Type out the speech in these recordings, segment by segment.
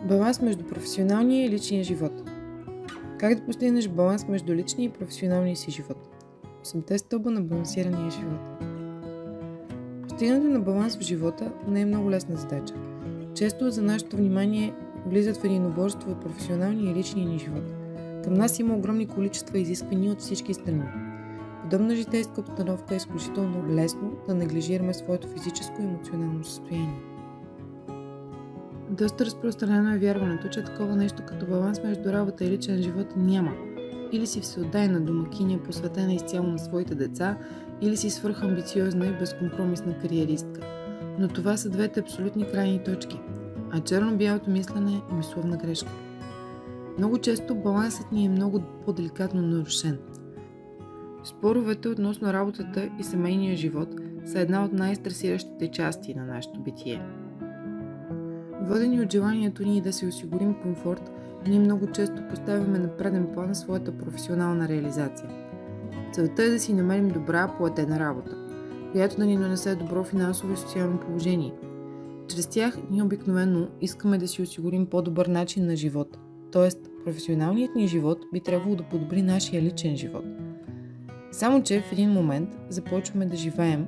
Баланс между професионалния и личния живот. Как да постигнеш баланс между личния и професионалния си живот? 8 стълба на балансирания живот. Постигането на баланс в живота не е много лесна задача. Често за нашето внимание влизат в единоборство от професионалния и личния ни живот. Към нас има огромни количества изисквания от всички страни. Подобна житейска обстановка е изключително лесно да неглижираме своето физическо и емоционално състояние. Доста разпространено е вярването, че такова нещо като баланс между работа и личен живот няма. Или си всеотдайна домакиня, посветена изцяло на своите деца, или си свръхамбициозна и безкомпромисна кариеристка. Но това са двете абсолютни крайни точки, а черно-бялото мислене е мисловна грешка. Много често балансът ни е много по-деликатно нарушен. Споровете относно работата и семейния живот са една от най-стресиращите части на нашето битие. Водени от желанието ни да си осигурим комфорт, ние много често поставяме на преден план своята професионална реализация. Целта е да си намерим добра, платена работа, която да ни донесе добро финансово и социално положение. Чрез тях ние обикновено искаме да си осигурим по-добър начин на живот, т.е. професионалният ни живот би трябвало да подобри нашия личен живот. Само че в един момент започваме да живеем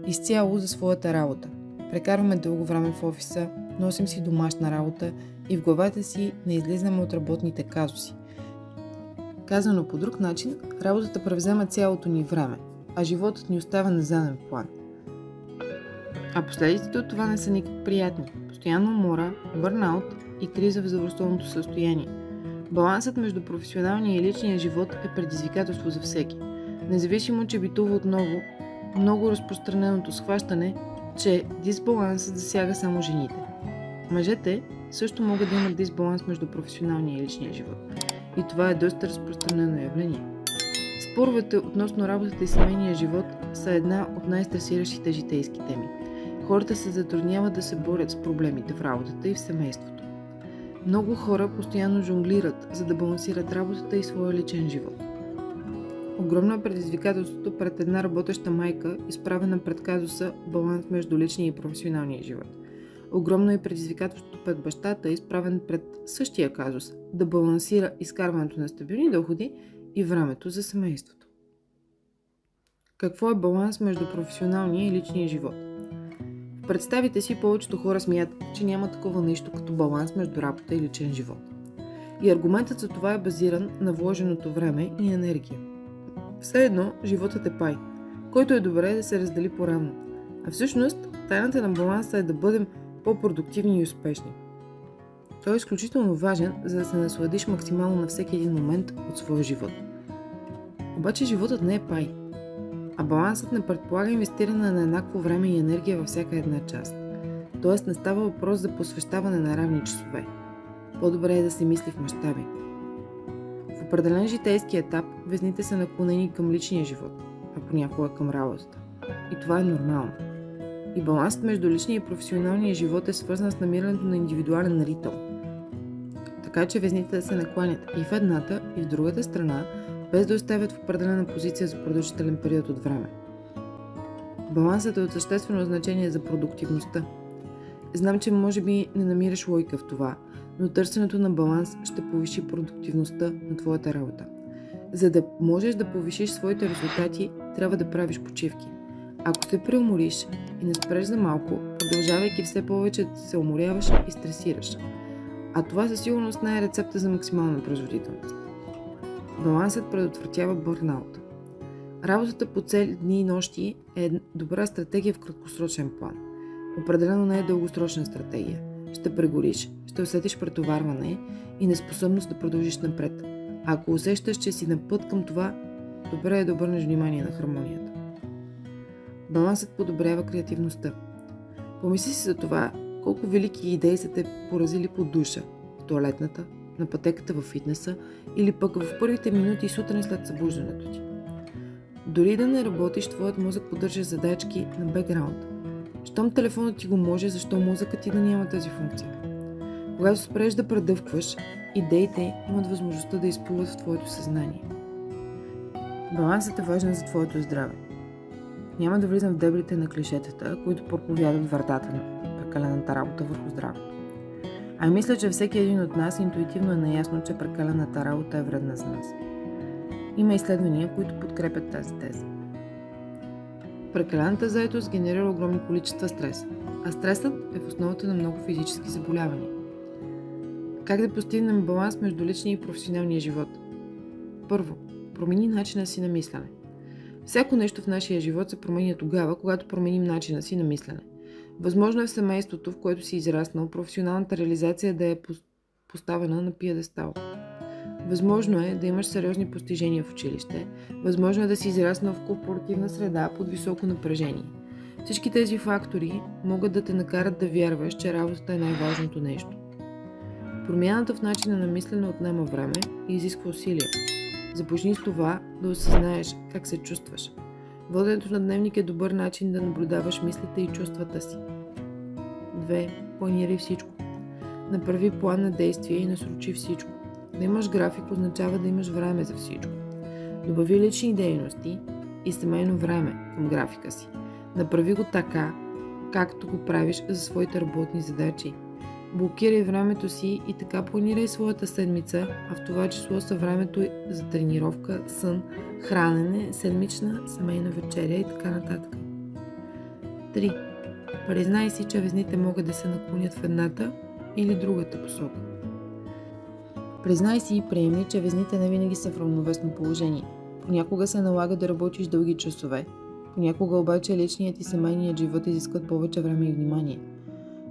изцяло за своята работа. Прекарваме дълго време в офиса, носим си домашна работа и в главата си не излизаме от работните казуси. Казано по друг начин, работата превзема цялото ни време, а животът ни остава на заден план. А последиците от това не са никак приятни. Постоянно умора, бърнаут и криза в здравословното състояние. Балансът между професионалния и личния живот е предизвикателство за всеки. Независимо, че битува отново много разпространеното схващане, че дисбалансът засяга само жените. Мъжете също могат да имат дисбаланс между професионалния и личния живот. И това е доста разпространено явление. Споровете относно работата и семейния живот са една от най-стресиращите житейски теми. Хората се затрудняват да се борят с проблемите в работата и в семейството. Много хора постоянно жонглират, за да балансират работата и своя личен живот. Огромно е предизвикателството пред една работеща майка, изправена пред казуса баланс между личния и професионалния живот. Огромно е предизвикателството пред бащата, изправен пред същия казус, да балансира изкарването на стабилни доходи и времето за семейството. Какво е баланс между професионалния и личния живот? В представите си повечето хора смятат, че няма такова нещо като баланс между работа и личен живот. И аргументът за това е базиран на вложеното време и енергия. Все едно, животът е пай, който е добре да се раздели по-равно. А всъщност, тайната на баланса е да бъдем по-продуктивни и успешни. Той е изключително важен, за да се насладиш максимално на всеки един момент от своя живот. Обаче животът не е пай, а балансът не предполага инвестиране на еднакво време и енергия във всяка една част. Тоест не става въпрос за посвещаване на равни часове. По-добре е да се мисли в мащаби. В определен житейски етап везните са наклонени към личния живот, а понякога към работата. И това е нормално. И балансът между личния и професионалния живот е свързан с намирането на индивидуален ритъм. Така че везните да се накланят и в едната, и в другата страна, без да оставят в определена позиция за продължителен период от време. Балансът е от съществено значение за продуктивността. Знам, че може би не намираш логика в това, но търсенето на баланс ще повиши продуктивността на твоята работа. За да можеш да повишиш своите резултати, трябва да правиш почивки. Ако се преумориш и не спреш за малко, продължавайки все повече да се уморяваш и стресираш. А това със сигурност не е рецепта за максимална производителност. Балансът предотвратява бърнаут. Работата по цели дни и нощи е добра стратегия в краткосрочен план. Определено не е дългосрочна стратегия. Ще прегориш, ще усетиш претоварване и неспособност да продължиш напред. А ако усещаш, че си на път към това, добре е да обърнеш внимание на хармонията. Балансът подобрява креативността. Помисли си за това, колко велики идеи са те поразили по душа, в тоалетната, на пътеката във фитнеса или пък в първите минути сутрин след събуждането ти. Дори да не работиш, твоят мозък поддържа задачки на бекграунд. Щом телефонът ти го може, защо мозъкът ти да няма тази функция? Когато спреш да предъвкваш, идеите имат възможността да изплуват в твоето съзнание. Балансът е важен за твоето здраве. Няма да влизам в дебрите на клишетата, които проповядат вратата на прекалената работа върху здравето. А мисля, че всеки един от нас интуитивно е наясно, че прекалената работа е вредна за нас. Има изследвания, които подкрепят тази теза. Прекалената заетост генерира огромни количества стрес, а стресът е в основата на много физически заболявания. Как да постигнем баланс между личния и професионалния живот? Първо, промени начина си на мислене. Всяко нещо в нашия живот се променя тогава, когато променим начина си на мислене. Възможно е в семейството, в което си израснал, професионалната реализация да е поставена на пиедестал. Възможно е да имаш сериозни постижения в училище, възможно е да си израснал в корпоративна среда под високо напрежение. Всички тези фактори могат да те накарат да вярваш, че работата е най-важното нещо. Промяната в начина на мислене отнема време и изисква усилия. Започни с това да осъзнаеш как се чувстваш. Воденето на дневник е добър начин да наблюдаваш мислите и чувствата си. 2. Планирай всичко. Направи план на действие и насрочи всичко. Да имаш график означава да имаш време за всичко. Добави лични дейности и семейно време към графика си. Направи го така, както го правиш за своите работни задачи. Блокирай времето си и така планирай своята седмица, а в това число са времето за тренировка, сън, хранене, седмична, семейна вечеря и така нататък. 3. Признай си, че везните могат да се наклонят в едната или другата посока. Признай си и приеми, че везните не винаги са в равновесно положение. Понякога се налага да работиш дълги часове. Понякога обаче личният и семейният живот изискват повече време и внимание.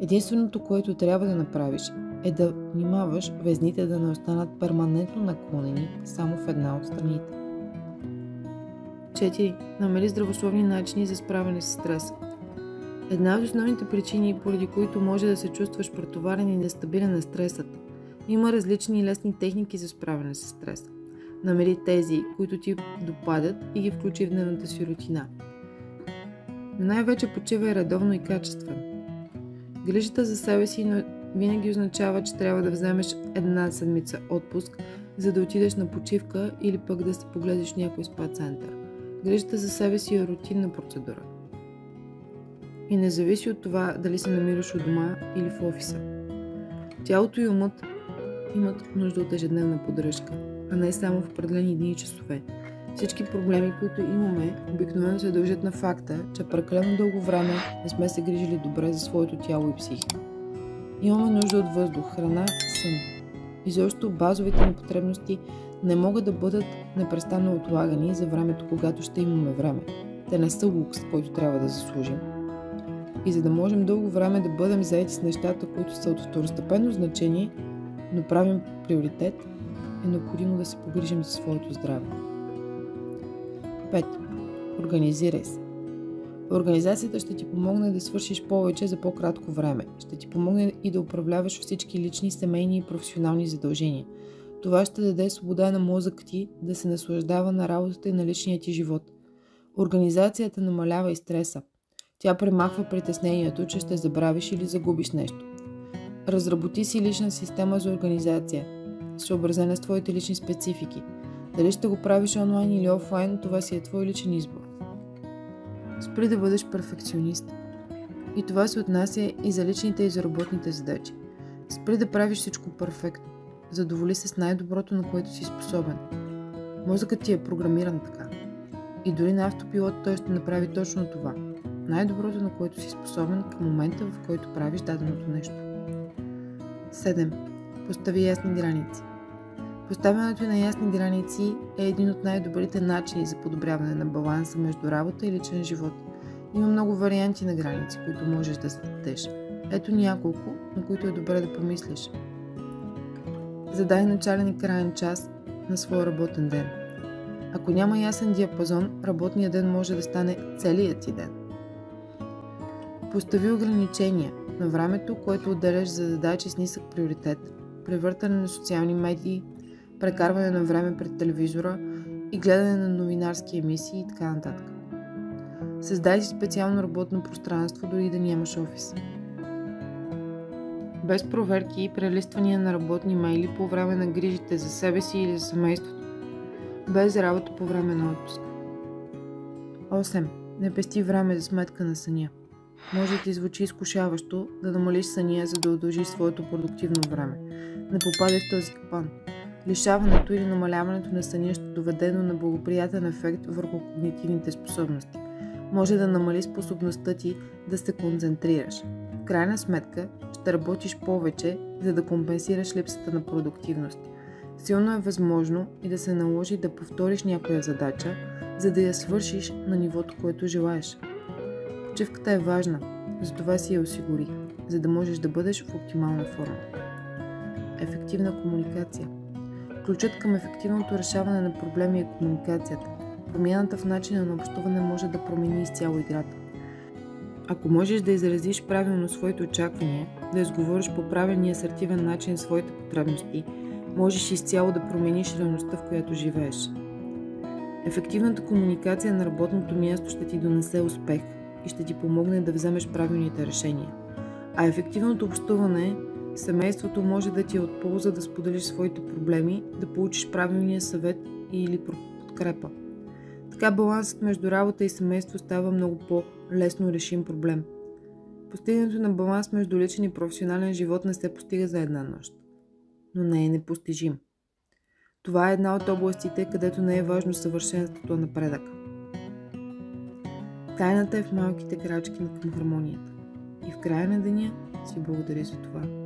Единственото, което трябва да направиш, е да внимаваш везните да не останат перманентно наклонени само в една от страните. 4. Намери здравословни начини за справяне с стреса. Една от основните причини, поради които може да се чувстваш претоварен и нестабилен е стресът. Има различни и лесни техники за справяне с стреса. Намери тези, които ти допадат и ги включи в дневната си рутина. Но най-вече почивай редовно и качествено. Грижата за себе си винаги означава, че трябва да вземеш една седмица отпуск, за да отидеш на почивка или пък да се погледнеш в някой спа център. Грижата за себе си е рутинна процедура. И не зависи от това дали се намираш у дома или в офиса. Тялото и умът имат нужда от ежедневна поддръжка, а не само в определени дни и часове. Всички проблеми, които имаме, обикновено се дължат на факта, че прекалено дълго време не сме се грижили добре за своето тяло и психика. Имаме нужда от въздух, храна, сън. Изобщо базовите ни потребности не могат да бъдат непрестанно отлагани за времето, когато ще имаме време. Те не са лукс, който трябва да заслужим. И за да можем дълго време да бъдем заети с нещата, които са от второстепенно значение, но правим приоритет, е необходимо да се погрижим за своето здраве. 5. Организирай се. Организацията ще ти помогне да свършиш повече за по-кратко време. Ще ти помогне и да управляваш всички лични, семейни и професионални задължения. Това ще даде свобода на мозъка ти да се наслаждава на работата и на личния ти живот. Организацията намалява и стреса. Тя премахва притеснението, че ще забравиш или загубиш нещо. Разработи си лична система за организация, съобразена с твоите лични специфики. Дали ще го правиш онлайн или офлайн, това си е твой личен избор. Спри да бъдеш перфекционист. И това се отнася и за личните и за работните задачи. Спри да правиш всичко перфектно. Задоволи се с най-доброто, на което си способен. Мозъкът ти е програмиран така. И дори на автопилот той ще направи точно това. Най-доброто, на което си способен към момента, в който правиш даденото нещо. 7. Постави ясни граници. Поставянето на ясни граници е един от най-добрите начини за подобряване на баланса между работа и личен живот. Има много варианти на граници, които можеш да зададеш. Ето няколко, на които е добре да помислиш. Задай начален и краен час на своя работен ден. Ако няма ясен диапазон, работният ден може да стане целият ти ден. Постави ограничения на времето, което отделяш за задачи с нисък приоритет, превъртане на социални медии, прекарване на време пред телевизора и гледане на новинарски емисии и така нататък. Създай си специално работно пространство, дори да нямаш офис. Без проверки и прелиствания на работни мейли по време на грижите за себе си или за семейството. Без работа по време на отпуск. 8. Не пести време за сметка на съня. Може да ти звучи изкушаващо да намалиш съня, за да удължиш своето продуктивно време. Не попадай в този капан. Лишаването или намаляването на съня ще доведе до неблагоприятен ефект върху когнитивните способности. Може да намали способността ти да се концентрираш. В крайна сметка ще работиш повече, за да компенсираш липсата на продуктивност. Силно е възможно и да се наложи да повториш някоя задача, за да я свършиш на нивото, което желаеш. Почивката е важна, затова си я осигури, за да можеш да бъдеш в оптимална форма. Ефективна комуникация. Ключът към ефективното решаване на проблеми е комуникацията. Промяната в начина на общуване може да промени изцяло играта. Ако можеш да изразиш правилно своите очаквания, да изговориш по правилния и асертивен начин своите потребности, можеш изцяло да промениш реалността, в която живееш. Ефективната комуникация на работното място ще ти донесе успех и ще ти помогне да вземеш правилните решения. А ефективното общуване в семейството може да ти е от полза да споделиш своите проблеми, да получиш правилния съвет или подкрепа. Така балансът между работа и семейство става много по-лесно решим проблем. Постигането на баланс между личен и професионален живот не се постига за една нощ, но не е непостижим. Това е една от областите, където не е важно съвършенството, а напредъка. Тайната е в малките крачки към хармонията. И в края на деня си благодаря за това.